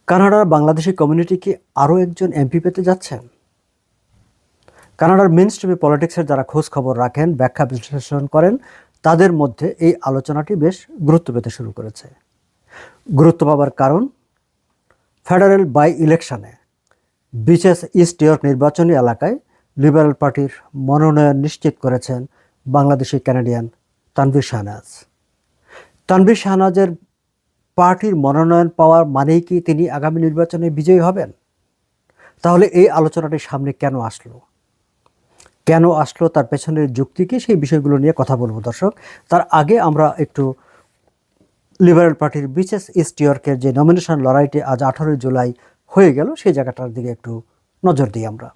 কানাডার বাংলাদেশি কমিউনিটি কি আরও একজন এমপি পেতে যাচ্ছেন? কানাডার মেইনস্ট্রিমে পলিটিক্সের যারা খোঁজ খবর রাখেন, ব্যাখ্যা বিশ্লেষণ করেন, তাদের মধ্যে এই আলোচনাটি বেশ গুরুত্ব পেতে শুরু করেছে। গুরুত্ব পাবার কারণ, ফেডারেল বাই ইলেকশনে বিচেস ইস্ট ইয়র্ক নির্বাচনী এলাকায় লিবারেল পার্টির মনোনয়ন নিশ্চিত করেছেন বাংলাদেশি ক্যানাডিয়ান তানভীর শাহনাজ। তানভীর শাহনাজের পার্টির মনোনয়ন পাওয়ার মানেই কি তিনি আগামী নির্বাচনে বিজয়ী হবেন? তাহলে এই আলোচনাটি সামনে কেন আসলো, তার পেছনের যুক্তি কি, সেই বিষয়গুলো নিয়ে কথা বলবো দর্শক। তার আগে আমরা একটু লিবারেল পার্টির বিচেস ইস্ট ইয়র্কের যে নমিনেশন লড়াইটি আজ 18 জুলাই হয়ে গেল, সেই জায়গাটার দিকে একটু নজর দিই আমরা।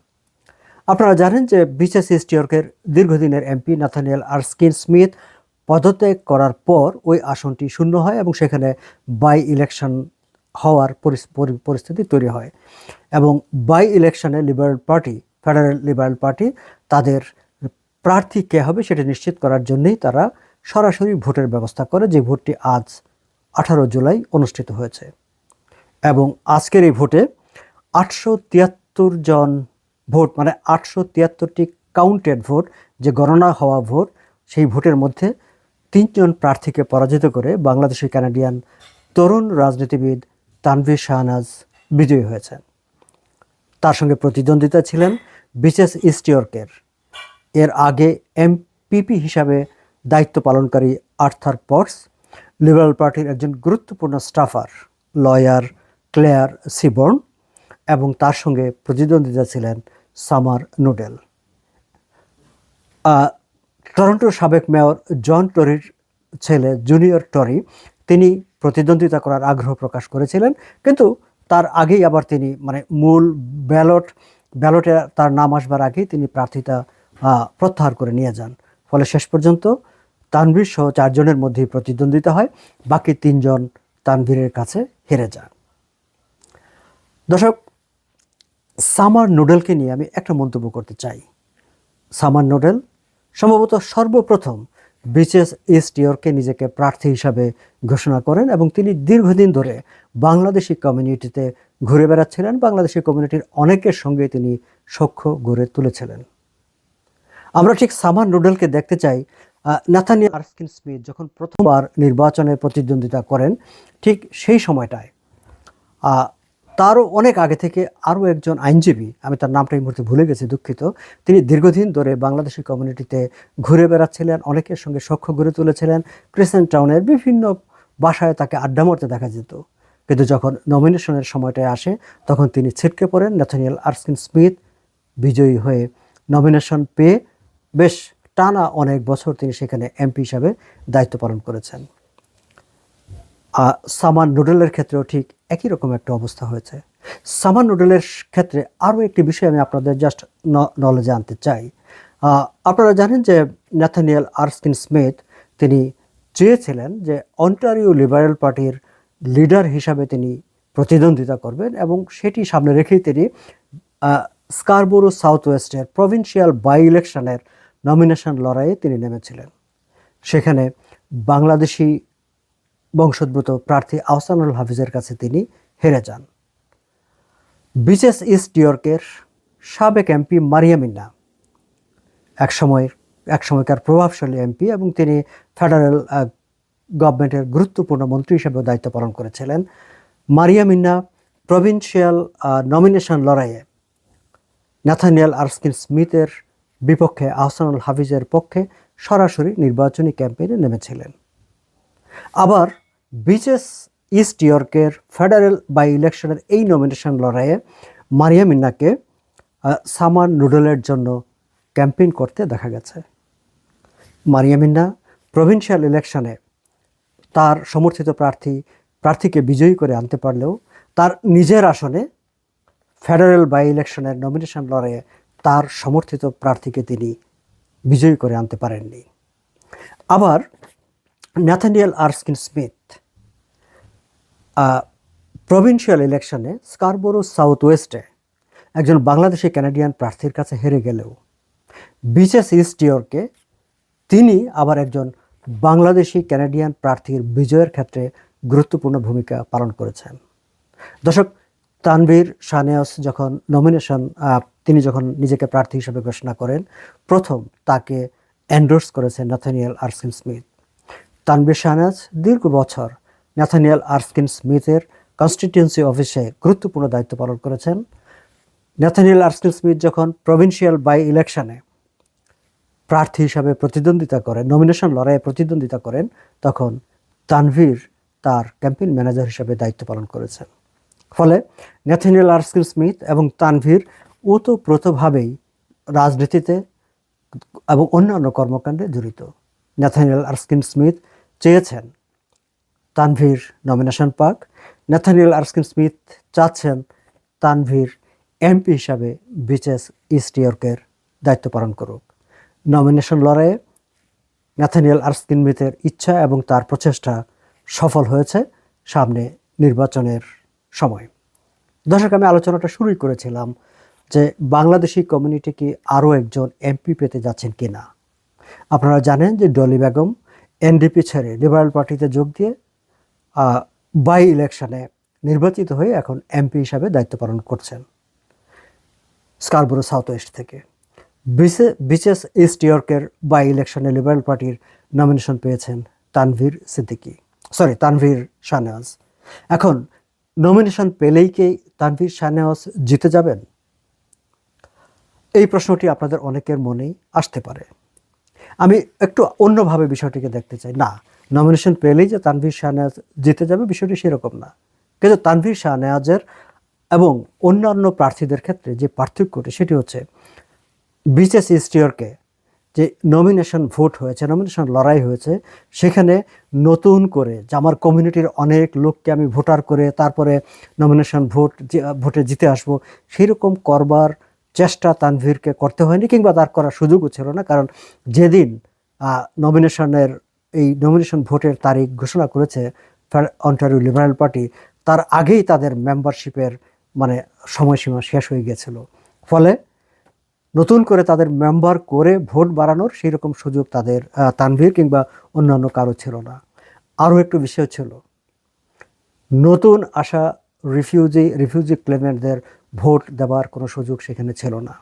আপনারা জানেন যে বিচেস ইস্ট ইয়র্কের দীর্ঘদিনের এমপি নাথানিয়েল আরস্কিন স্মিথ পদত্যাগ করার পর ওই আসনটি শূন্য হয় এবং সেখানে বাই ইলেকশন হওয়ার পরিস্থিতি তৈরি হয়। এবং বাই ইলেকশনে ফেডারেল লিবারেল পার্টি তাদের প্রার্থী কে হবে সেটা নিশ্চিত করার জন্যই তারা সরাসরি ভোটের ব্যবস্থা করে, যে ভোটটি আজ 18 জুলাই অনুষ্ঠিত হয়েছে। এবং আজকের এই ভোটে 873 জন ভোট, মানে 873টি কাউন্টেড ভোট, যে গণনা হওয়া ভোট, সেই ভোটের মধ্যে 3 জন প্রার্থীকে পরাজিত করে বাংলাদেশি কানাডিয়ান তরুণ রাজনীতিবিদ তানভীর শাহনাজ বিজয়ী হয়েছেন। তার সঙ্গে প্রতিদ্বন্দ্বিতা ছিলেন বিচেস ইস্ট ইয়র্কের এর আগে এমপিপি হিসাবে দায়িত্ব পালনকারী আর্থার পটস, লিবারেল পার্টির একজন গুরুত্বপূর্ণ স্টাফার লয়ার ক্লেয়ার সিবর্ন, এবং তার সঙ্গে প্রতিদ্বন্দ্বিতা ছিলেন সামার নুডেল। টরন্টোর সাবেক মেয়র জন টরির ছেলে জুনিয়র টরি, তিনি প্রতিদ্বন্দ্বিতা করার আগ্রহ প্রকাশ করেছিলেন, কিন্তু তার আগেই আবার তিনি মূল ব্যালটে তার নাম আসবার আগেই তিনি প্রার্থিতা প্রত্যাহার করে নিয়ে যান। ফলে শেষ পর্যন্ত তানভীর সহ 4 জনের মধ্যেই প্রতিদ্বন্দ্বিতা হয়, বাকি 3 জন তানভীরের কাছে হেরে যান। দর্শক, সামার নুডেলকে নিয়ে আমি একটা মন্তব্য করতে চাই। সামার নুডেল সম্ভবত সর্বপ্রথম বিচেস ইস্ট ইয়র্কে নিজেকে প্রার্থী হিসাবে ঘোষণা করেন এবং তিনি দীর্ঘদিন ধরে বাংলাদেশি কমিউনিটিতে ঘুরে বেড়াচ্ছিলেন। বাংলাদেশি কমিউনিটির অনেকের সঙ্গে তিনি সখ্য গড়ে তুলেছিলেন। আমরা ঠিক সামার নুডেলকে দেখতে চাই নাথানিয়েল আরস্কিন স্মিথ যখন প্রথমবার নির্বাচনে প্রতিদ্বন্দ্বিতা করেন, ঠিক সেই সময়টায় তারও অনেক আগে থেকে আরও একজন আইনজীবী, আমি তার নামটা এই মুহূর্তে ভুলে গেছি, দুঃখিত, তিনি দীর্ঘদিন ধরে বাংলাদেশি কমিউনিটিতে ঘুরে বেড়াচ্ছিলেন, অনেকের সঙ্গে সখ্য গড়ে তুলেছিলেন। ক্রিসেন্ট টাউনের বিভিন্ন বাসায় তাকে আড্ডা মারতে দেখা যেত। কিন্তু যখন নমিনেশনের সময়টায় আসে, তখন তিনি ছিটকে পড়েন। নাথানিয়েল আরস্কিন স্মিথ বিজয়ী হয়ে নমিনেশন পেয়ে বেশ টানা অনেক বছর তিনি সেখানে এমপি হিসাবে দায়িত্ব পালন করেছেন। সামার নুডেলের ক্ষেত্রেও ঠিক একই রকম একটা অবস্থা হয়েছে। সামার নুডেলের ক্ষেত্রে আরও একটি বিষয় আমি আপনাদের জাস্ট নলেজে আনতে চাই। আপনারা জানেন যে নাথানিয়েল আরস্কিন স্মিথ তিনি চেয়েছিলেন যে অন্টারিও লিবারেল পার্টির লিডার হিসাবে তিনি প্রতিদ্বন্দ্বিতা করবেন, এবং সেটি সামনে রেখেই তিনি স্কারবোরো সাউথ ওয়েস্টের প্রভিন্সিয়াল বাই ইলেকশনের নমিনেশন লড়াইয়ে তিনি নেমেছিলেন। সেখানে বাংলাদেশি বংশোদ্ভূত প্রার্থী আহসানুল হাফিজের কাছে তিনি হেরে যান। বিচেস ইস্ট ইয়র্কের সাবেক এমপি মারিয়া মিন্না, একসময়কার প্রভাবশালী এমপি, এবং তিনি ফেডারেল গভর্নমেন্টের গুরুত্বপূর্ণ মন্ত্রী হিসেবে দায়িত্ব পালন করেছিলেন। মারিয়া মিন্না প্রভিন্সিয়াল নমিনেশন লড়াইয়ে নাথানিয়েল আরস্কিন স্মিথের বিপক্ষে আহসানুল হাফিজের পক্ষে সরাসরি নির্বাচনী ক্যাম্পেইনে নেমেছিলেন। আবার বিচেস ইস্ট ইয়র্কের ফেডারেল বাই ইলেকশনের এই নমিনেশন লড়াইয়ে মারিয়া মিন্নাকে সামার নুডেলের জন্য ক্যাম্পেইন করতে দেখা গেছে। মারিয়া মিন্না প্রভিন্সিয়াল ইলেকশনে তার সমর্থিত প্রার্থীকে বিজয়ী করে আনতে পারলেও তার নিজের আসনে ফেডারেল বাই ইলেকশনের নমিনেশন লড়াইয়ে তার সমর্থিত প্রার্থীকে তিনি বিজয়ী করে আনতে পারেননি। আবার নাথানিয়েল আরস্কিন স্মিথ প্রভিন্সিয়াল ইলেকশনে স্কারবোরো সাউথ ওয়েস্টে একজন বাংলাদেশি ক্যানাডিয়ান প্রার্থীর কাছে হেরে গেলেও বিচেস ইস্ট ইয়র্কে তিনি আবার একজন বাংলাদেশি ক্যানাডিয়ান প্রার্থীর বিজয়ের ক্ষেত্রে গুরুত্বপূর্ণ ভূমিকা পালন করেছেন। দর্শক, তানভীর শাহনেওয়াজ যখন নমিনেশন তিনি যখন নিজেকে প্রার্থী হিসেবে ঘোষণা করেন, প্রথম তাকে এন্ডোর্স করেছেন Nathaniel Erskine Smith. Tanvir Shahnewaz দীর্ঘ বছর ন্যাথানিয়েল আরস্কিন স্মিথের কনস্টিটিউয়েন্সি অফিসে গুরুত্বপূর্ণ দায়িত্ব পালন করেছেন। ন্যাথানিয়েল আরস্কিন স্মিথ যখন প্রভিন্সিয়াল বাই ইলেকশনে প্রার্থী হিসাবে প্রতিদ্বন্দ্বিতা করেন, নমিনেশন লড়াইয়ে প্রতিদ্বন্দ্বিতা করেন, তখন তানভীর তার ক্যাম্পেইন ম্যানেজার হিসাবে দায়িত্ব পালন করেছেন। ফলে ন্যাথানিয়েল আরস্কিন স্মিথ এবং তানভীর ওতপ্রোতভাবেই রাজনীতিতে এবং অন্যান্য কর্মকাণ্ডে জড়িত। ন্যাথানিয়েল আরস্কিন স্মিথ চেয়েছেন তানভীর নমিনেশন পাক। ন্যাথানিয়েল আরস্কিন স্মিথ চাচ্ছেন তানভীর এমপি হিসাবে বিচেস ইস্ট ইয়র্কের দায়িত্ব পালন করুক। নমিনেশন লড়াইয়ে ন্যাথানিয়েল আরস্কিন স্মিথের ইচ্ছা এবং তার প্রচেষ্টা সফল হয়েছে সামনে নির্বাচনের সময়। দর্শক, আমি আলোচনাটা শুরুই করেছিলাম যে বাংলাদেশি কমিউনিটি কি আরও একজন এমপি পেতে যাচ্ছেন কিনা। আপনারা জানেন যে ডলি বেগম এনডিপি ছেড়ে লিবারেল পার্টিতে যোগ দিয়ে বাই ইলেকশনে নির্বাচিত হয়ে এখন এমপি হিসাবে দায়িত্ব পালন করছেন স্কারবোরো সাউথ ওয়েস্ট থেকে। বিচেস ইস্ট ইয়র্কের বাই ইলেকশনে লিবারেল পার্টির নমিনেশন পেয়েছেন তানভীর শাহনেওয়াজ। এখন নমিনেশন পেলেই কি তানভীর শাহনেওয়াজ জিতে যাবেন? এই প্রশ্নটি আপনাদের অনেকের মনেই আসতে পারে। আমি একটু অন্যভাবে বিষয়টিকে দেখতে চাই। না, নমিনেশন পেলেই যে তানভীর শাহনেওয়াজ জিতে যাবে বিষয়টি সেরকম না। কিন্তু তানভীর শাহনেওয়াজের এবং অন্যান্য প্রার্থীদের ক্ষেত্রে যে পার্থক্যটি সেটি হচ্ছে বিচেস ইস্ট ইয়র্কে যে নমিনেশন ভোট হয়েছে, নমিনেশন লড়াই হয়েছে, সেখানে নতুন করে যে আমার কমিউনিটির অনেক লোককে আমি ভোটার করে তারপরে নমিনেশন ভোটে জিতে আসবো, সেই রকম করবার চেষ্টা তানভীরকে করতে হয়নি, কিংবা তার করার সুযোগও ছিল না। কারণ যেদিন নমিনেশন ভোটের তারিখ ঘোষণা করেছে অন্টারিও লিবারেল পার্টি, তার আগেই তাদের মেম্বারশিপের সময়সীমা শেষ হয়ে গেছিল। ফলে নতুন করে তাদের মেম্বার করে ভোট বাড়ানোর সেই রকম সুযোগ তানভীর কিংবা অন্যান্য কারো ছিল না। আরও একটু বিষয় ছিল, নতুন আসা রিফিউজি ক্লেমেন্টদের ভোট দেওয়ার কোনো সুযোগ সেখানে ছিল না।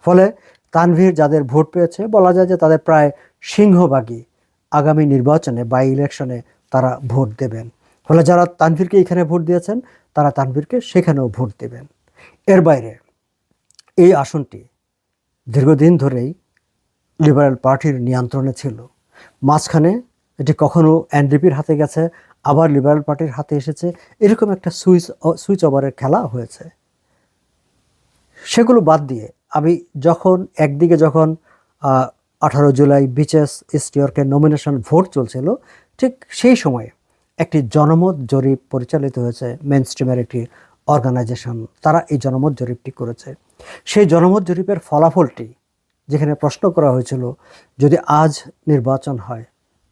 ফলে তানভীর যাদের ভোট পেয়েছে, বলা যায় যে তাদের প্রায় সিংহভাগই আগামী নির্বাচনে বাই ইলেকশনে তারা ভোট দেবেন। ফলে যারা তানভীরকে এখানে ভোট দিয়েছেন তারা তানভীরকে সেখানেও ভোট দেবেন। এর বাইরে এই আসনটি দীর্ঘদিন ধরেই লিবারেল পার্টির নিয়ন্ত্রণে ছিল। মাঝখানে এটি কখনো এনডিপির হাতে গেছে, আবার লিবারেল পার্টির হাতে এসেছে, এরকম একটা সুইচ ওভারের খেলা হয়েছে। সেগুলো বাদ দিয়ে আমি একদিকে যখন 18 জুলাই বিচেস ইস্ট ইয়র্কের নমিনেশন ভোট চলছিল, ঠিক সেই সময়ে একটি জনমত জরিপ পরিচালিত হয়েছে মেইনস্ট্রিমের একটি অর্গানাইজেশন। তারা এই জনমত জরিপটি করেছে। সেই জনমত জরিপের ফলাফলটি, যেখানে প্রশ্ন করা হয়েছিল যদি আজ নির্বাচন হয়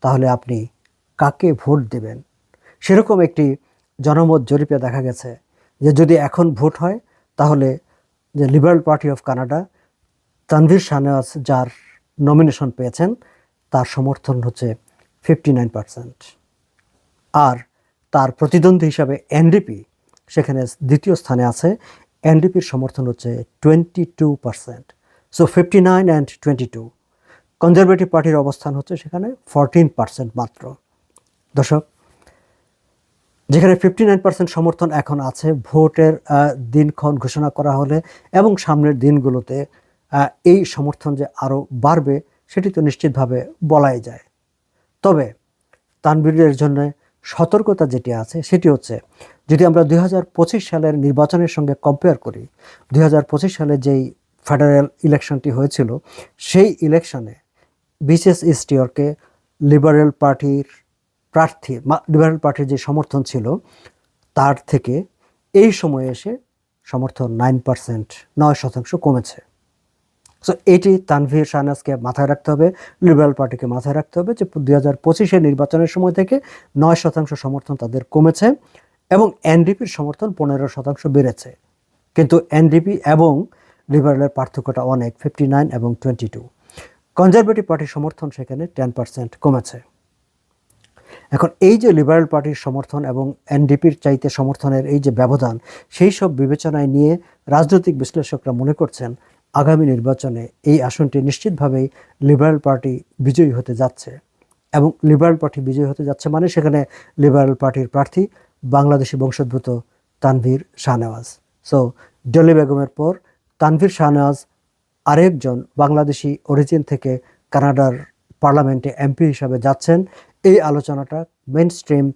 তাহলে আপনি কাকে ভোট দেবেন, সেরকম একটি জনমত জরিপে দেখা গেছে যে যদি এখন ভোট হয় তাহলে যে Liberal Party of Canada Tanvir Shahnewaz যার নমিনেশন পেয়েছেন তার সমর্থন হচ্ছে 59%, আর তার প্রতিদ্বন্দ্বী হিসাবে এনডিপি সেখানে দ্বিতীয় স্থানে আছে, এনডিপির সমর্থন হচ্ছে 22%। So 59 and 22। কনজারভেটিভ পার্টির অবস্থান হচ্ছে সেখানে 14% মাত্র। দর্শক, যেখানে 59% সমর্থন এখন আছে, ভোটের দিনক্ষণ ঘোষণা করা হলে এবং সামনের দিনগুলোতে এই সমর্থন যে আরও বাড়বে সেটি তো নিশ্চিতভাবে বলাই যায়। তবে তানভীরের জন্য সতর্কতা যেটি আছে সেটি হচ্ছে, যদি আমরা 2025 সালের নির্বাচনের সঙ্গে কম্পেয়ার করি, 2025 সালে যেই ফেডারেল ইলেকশনটি হয়েছিল সেই ইলেকশনে বিচেস ইস্ট ইয়র্কে লিবারেল পার্টির যে সমর্থন ছিল তার থেকে এই সময়ে এসে সমর্থন 9% কমেছে। সো এটি তানভীর শাহনেওয়াজকে মাথায় রাখতে হবে, লিবারেল পার্টিকে মাথায় রাখতে হবে যে 2025 নির্বাচনের সময় থেকে 9% সমর্থন তাদের কমেছে এবং এনডিপির সমর্থন 15% বেড়েছে। কিন্তু এনডিপি এবং লিবারেলের পার্থক্যটা অনেক, 59 এবং 22। কনজারভেটিভ পার্টির সমর্থন সেখানে 10% কমেছে। এখন এই যে লিবারেল পার্টির সমর্থন এবং এনডিপির চাইতে সমর্থনের এই যে ব্যবধান, সেই সব বিবেচনায় নিয়ে রাজনৈতিক বিশ্লেষকরা মনে করছেন আগামী নির্বাচনে এই আসনটি নিশ্চিতভাবেই লিবারেল পার্টি বিজয়ী হতে যাচ্ছে। এবং লিবারেল পার্টি বিজয়ী হতে যাচ্ছে মানে সেখানে লিবারেল পার্টির প্রার্থী বাংলাদেশি বংশোদ্ভূত তানভীর শাহনেওয়াজ। সো ডলি বেগমের পর তানভীর শাহনেওয়াজ আরেকজন বাংলাদেশি অরিজিন থেকে কানাডার পার্লামেন্টে এমপি হিসাবে যাচ্ছেন। এই আলোচনাটা মেইন স্ট্রিম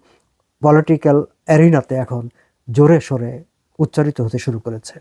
পলিটিক্যাল অ্যারিনাতে এখন জোরে সোরে উচ্চারিত হতে শুরু করেছে।